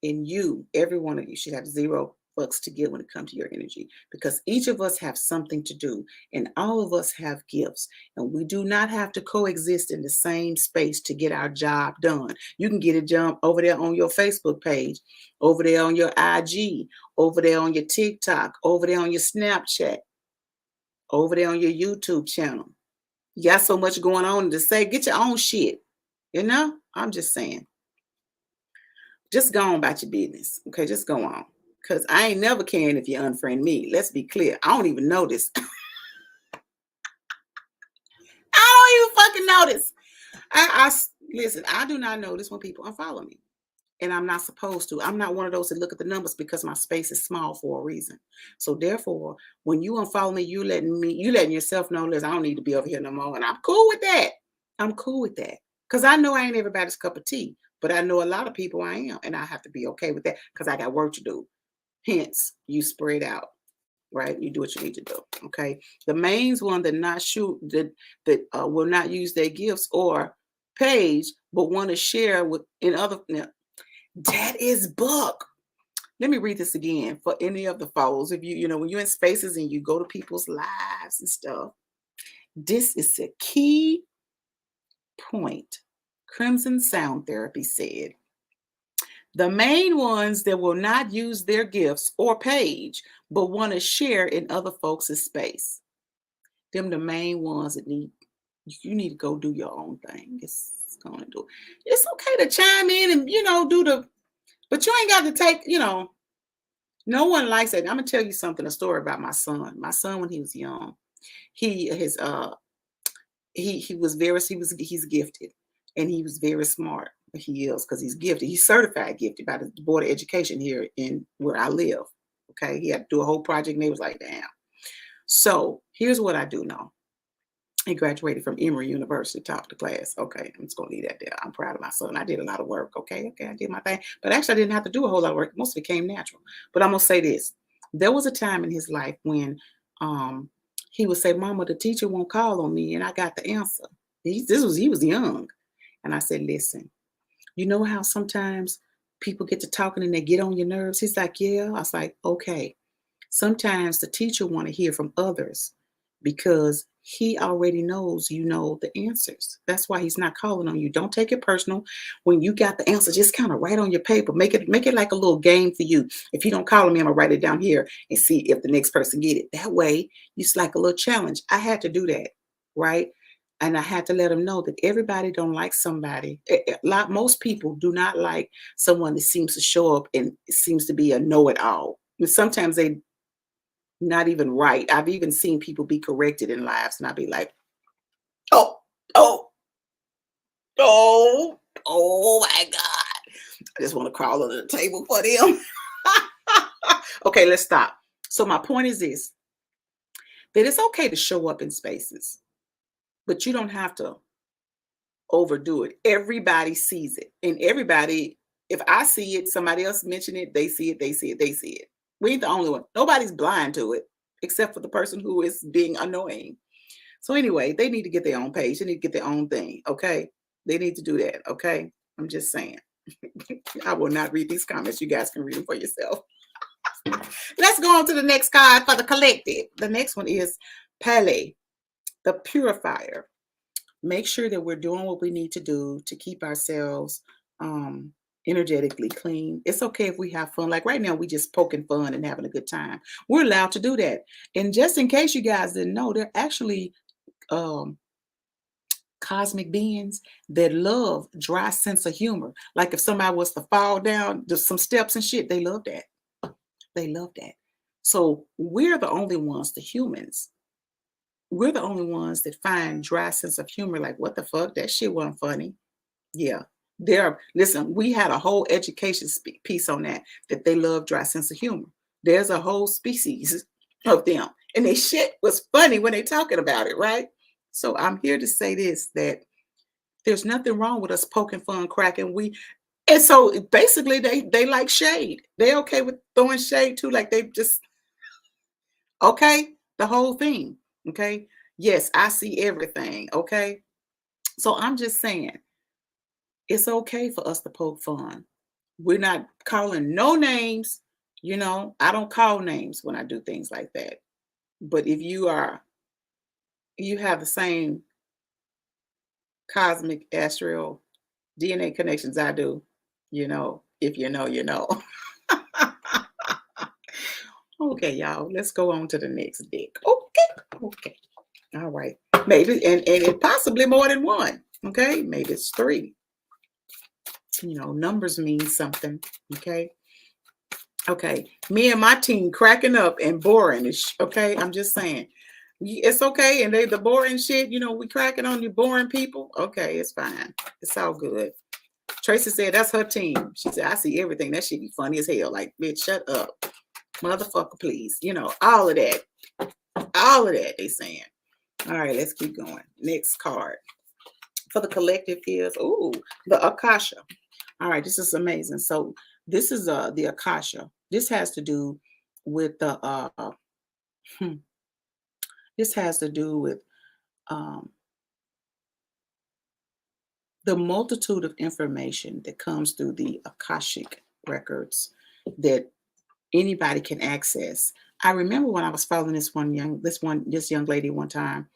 And you, every one of you, should have 0 fucks to give when it comes to your energy because each of us have something to do and all of us have gifts and we do not have to coexist in the same space to get our job done. You can get it done over there on your Facebook page, over there on your IG, over there on your TikTok, over there on your Snapchat, over there on your YouTube channel. You got so much going on to say, get your own shit. You know, I'm just saying. Just go on about your business. Okay, just go on. Because I ain't never caring if you unfriend me. Let's be clear. I don't even notice. I don't even fucking notice. Listen, I do not notice when people unfollow me. And I'm not supposed to. I'm not one of those that look at the numbers because my space is small for a reason. So therefore, when you unfollow me, you letting yourself know, listen, I don't need to be over here no more. And I'm cool with that. I'm cool with that. Because I know I ain't everybody's cup of tea. But I know a lot of people I am. And I have to be okay with that because I got work to do. Hence, you spread out, right? You do what you need to do, okay? The main one that will not use their gifts or page, but want to share with in other. That is book. Let me read this again for any of the follows. If when you're in spaces and you go to people's lives and stuff, this is a key point. Crimson Sound Therapy said, the main ones that will not use their gifts or page, but want to share in other folks' space. Them the main ones that you need to go do your own thing. It's going to do. It's okay to chime in and, but you ain't got to take, no one likes that. I'm going to tell you a story about my son. My son, when he was young, he's gifted and he was very smart. He is because he's gifted. He's certified gifted by the Board of Education here in where I live. Okay. He had to do a whole project and they was like, damn. So here's what I do know. He graduated from Emory University, top of the class. Okay, I'm just gonna leave that there. I'm proud of my son. I did a lot of work. Okay, I did my thing. But actually, I didn't have to do a whole lot of work. Most of it came natural. But I'm gonna say this: there was a time in his life when he would say, "Mama, the teacher won't call on me," and I got the answer. He was young, and I said, "Listen, you know how sometimes people get to talking and they get on your nerves?" He's like, "Yeah." I was like, "Okay." Sometimes the teacher want to hear from others because he already knows you know the answers. That's why he's not calling on you. Don't take it personal. When you got the answer, just kind of write on your paper. Make it like a little game for you. If you don't call on me, I'm gonna write it down here and see if the next person get it. That way, it's like a little challenge. I had to do that, right? And I had to let them know that everybody don't like somebody. Most people do not like someone that seems to show up and seems to be a know-it-all. And sometimes they not even right. I've even seen people be corrected in lives, and I'd be like, oh, oh, oh, oh my God. I just want to crawl under the table for them. Okay, let's stop. So my point is this, that it's okay to show up in spaces, but you don't have to overdo it. Everybody sees it. And everybody, if I see it, somebody else mention it, they see it, they see it, they see it. We ain't the only one. Nobody's blind to it, except for the person who is being annoying. So anyway, they need to get their own page. They need to get their own thing. Okay. They need to do that. Okay. I'm just saying. I will not read these comments. You guys can read them for yourself. Let's go on to the next card for the collective. The next one is Pele, the purifier. Make sure that we're doing what we need to do to keep ourselves energetically clean. It's okay if we have fun. Like right now, we just poking fun and having a good time. We're allowed to do that. And just in case you guys didn't know, they're actually cosmic beings that love dry sense of humor. Like if somebody was to fall down just some steps and shit, they love that. They love that. So we're the only ones, the humans. We're the only ones that find dry sense of humor. Like, what the fuck? That shit wasn't funny. Yeah. Listen, we had a whole education piece on that they love dry sense of humor. There's a whole species of them. And they shit was funny when they talking about it, right? So I'm here to say this, that there's nothing wrong with us poking fun, cracking. And so basically they like shade. They okay with throwing shade too, like they just okay, the whole thing. Okay. Yes, I see everything. Okay. So I'm just saying it's okay for us to poke fun. We're not calling no names. I don't call names when I do things like that. But if you have the same cosmic astral DNA connections I do, if you know, you know. Okay, y'all, let's go on to the next deck. Okay, okay. All right. Maybe, and it possibly more than one. Okay, maybe it's three. Numbers mean something. Okay. Okay. Me and my team cracking up and boring. Okay. I'm just saying. It's okay. And the boring shit, we cracking on you boring people. Okay, it's fine. It's all good. Tracy said that's her team. She said, I see everything. That shit be funny as hell. Like, bitch, shut up. Motherfucker, please. All of that. All of that they saying. All right, let's keep going. Next card for the collective is, the Akasha. All right, this is amazing. So this is the Akasha. This has to do with the this has to do with the multitude of information that comes through the Akashic records that anybody can access. I remember when I was following this young lady one time,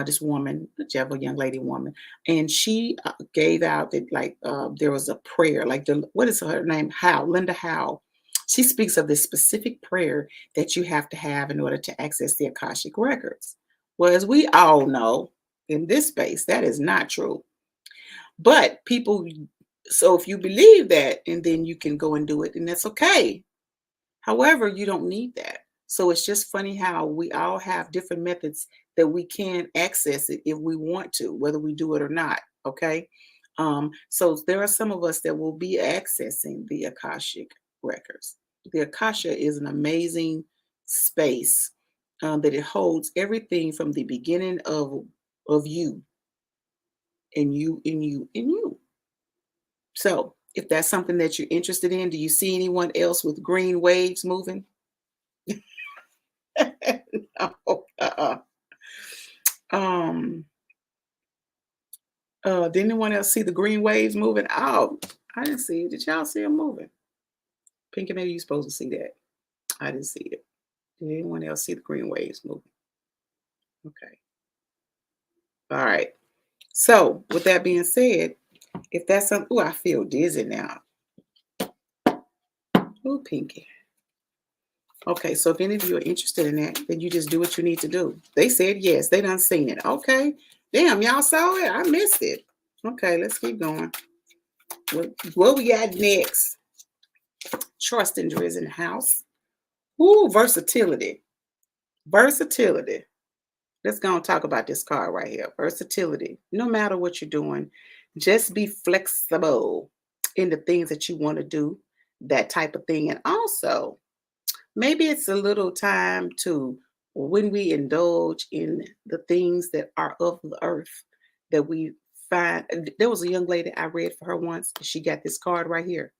this woman, whichever young woman, and she gave out that there was a prayer, what is her name? Linda Howe. She speaks of this specific prayer that you have to have in order to access the Akashic records. Well, as we all know, in this space, that is not true. But so if you believe that, and then you can go and do it, and that's okay. However, you don't need that. So it's just funny how we all have different methods that we can access it if we want to, whether we do it or not. Okay. So there are some of us that will be accessing the Akashic records. The Akasha is an amazing space that it holds everything from the beginning of you and you and you and you. So if that's something that you're interested in, do you see anyone else with green waves moving? No. Did anyone else see the green waves moving? Oh, I didn't see it. Did y'all see them moving? Pinky, maybe you're supposed to see that. I didn't see it. Did anyone else see the green waves moving? Okay. All right. So with that being said, if that's something, oh, I feel dizzy now. Ooh, pinky. Okay, so if any of you are interested in that, then you just do what you need to do. They said yes, they done seen it. Okay. Damn, y'all saw it? I missed it. Okay, let's keep going. What we got next? Trust and is in the house. Ooh, versatility. Versatility. Let's go and talk about this card right here. Versatility. No matter what you're doing, just be flexible in the things that you want to do, that type of thing. And also, maybe it's a little time to when we indulge in the things that are of the earth that we find. There was a young lady I read for her once. She got this card right here.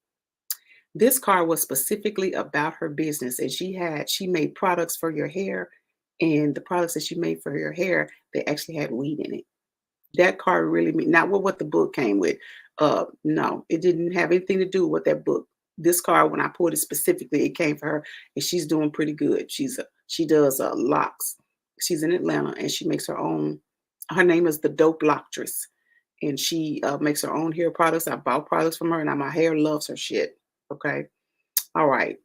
This card was specifically about her business, and she made products for your hair, and the products that she made for your hair, they actually had weed in it. That card really mean not what the book came with. No, it didn't have anything to do with that book. This card, when I pulled it specifically, it came for her, and she's doing pretty good. She does locks. She's in Atlanta, and she makes her own. Her name is the Dope Loctress, and she makes her own hair products. I bought products from her, and my hair loves her shit. Okay, all right.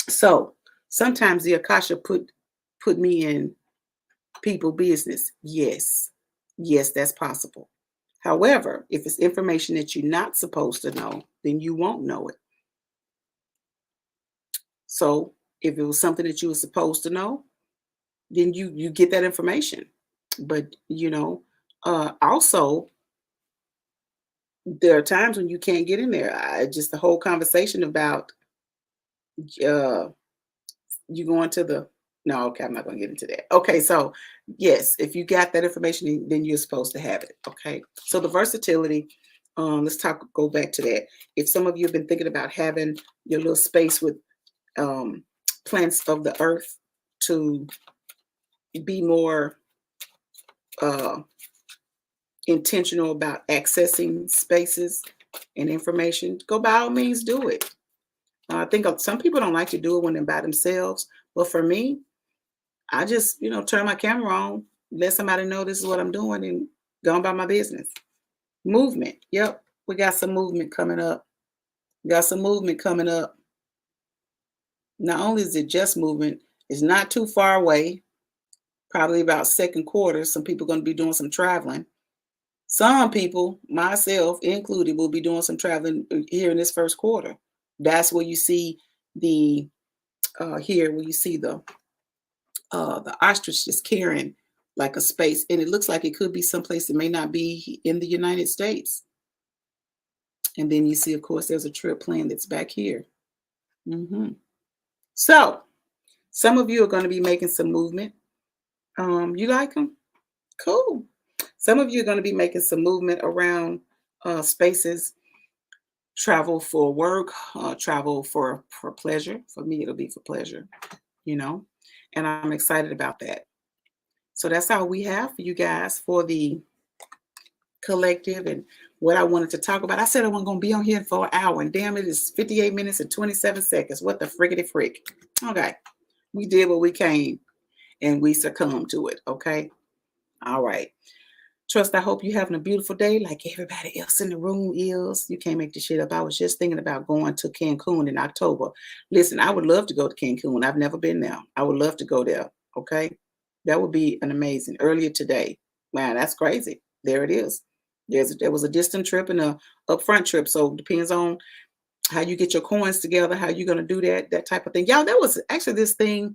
So sometimes the Akasha put me in people business. Yes, yes, that's possible. However, if it's information that you're not supposed to know, then you won't know it. So if it was something that you were supposed to know, then you get that information. But also there are times when you can't get in there. Just the whole conversation about uh, you going to the no, okay, I'm not going to get into that. Okay, so yes, if you got that information, then you're supposed to have it. Okay, so the versatility. Go back to that. If some of you have been thinking about having your little space with um, plants of the earth to be more uh, intentional about accessing spaces and information, go by all means do it. I think some people don't like to do it when they're by themselves, but for me, I just turn my camera on, let somebody know this is what I'm doing, and go on about my business. Movement. Yep, we got some movement coming up. Got some movement coming up. Not only is it just movement, it's not too far away. Probably about second quarter. Some people are going to be doing some traveling. Some people, myself included, will be doing some traveling here in this first quarter. That's where you see the here where you see the ostrich just carrying like a space, and it looks like it could be someplace that may not be in the United States. And then you see, of course, there's a trip plan that's back here. So some of you are going to be making some movement. You like them? Cool. Some of you are going to be making some movement around spaces, travel for work, travel for pleasure. For me, it'll be for pleasure, and I'm excited about that. So that's all we have for you guys for the collective and what I wanted to talk about. I said I wasn't going to be on here for an hour, and damn, it is 58 minutes and 27 seconds. What the friggity frick? Okay. We did what we came, and we succumbed to it. Okay. All right. Trust, I hope you're having a beautiful day like everybody else in the room is. You can't make this shit up. I was just thinking about going to Cancun in October. Listen, I would love to go to Cancun. I've never been there. I would love to go there. Okay. That would be an amazing. Earlier today. Man, that's crazy. There it is. There was a distant trip and a upfront trip. So it depends on how you get your coins together, how you're going to do that type of thing. Y'all, there was actually this thing.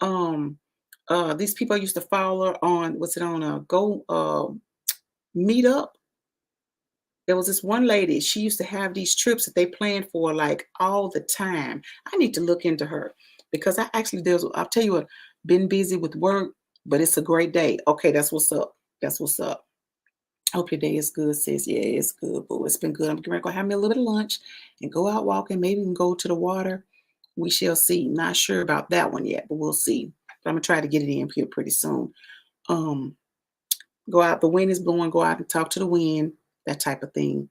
These people I used to follow on, what's it on? Go meet up. There was this one lady, she used to have these trips that they planned for like all the time. I need to look into her because I'll tell you what, been busy with work, but it's a great day. Okay, that's what's up. That's what's up. Hope your day is good, sis. Yeah, it's good, but it's been good. I'm going to have me a little bit of lunch and go out walking. Maybe we can go to the water. We shall see. Not sure about that one yet, but we'll see. But I'm going to try to get it in here pretty soon. Go out. The wind is blowing. Go out and talk to the wind. That type of thing.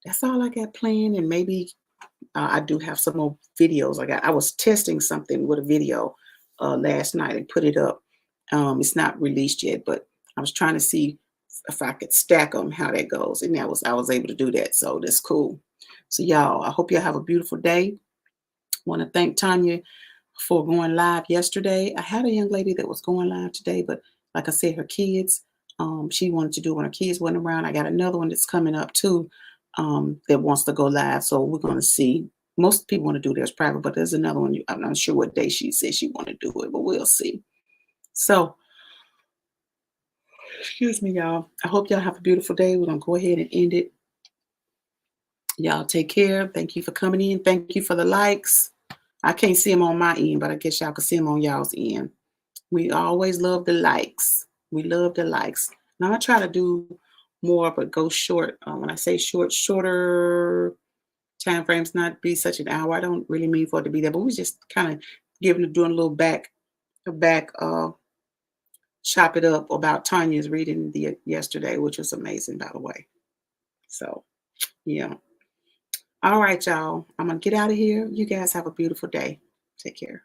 That's all I got planned. And maybe I do have some more videos. I was testing something with a video last night and put it up. It's not released yet, but I was trying to see if I could stack them, how that goes, and I was able to do that. So that's cool. So y'all, I hope y'all have a beautiful day. Want to thank Tanya for going live yesterday. I had a young lady that was going live today, but like I said, her kids, she wanted to do when her kids weren't around. I got another one that's coming up too, that wants to go live. So we're going to see. Most people want to do theirs private, but there's another one. I'm not sure what day she said she want to do it, but we'll see. So, excuse me, y'all. I hope y'all have a beautiful day. We're going to go ahead and end it. Y'all take care. Thank you for coming in. Thank you for the likes. I can't see them on my end, but I guess y'all can see them on y'all's end. We always love the likes. We love the likes. Now I try to do more, but go short. When I say short, shorter time frames, not be such an hour. I don't really mean for it to be there, but we just kind of doing a little back, chop it up about Tanya's reading the yesterday, which was amazing, by the way. So yeah. All right, y'all. I'm gonna get out of here. You guys have a beautiful day. Take care.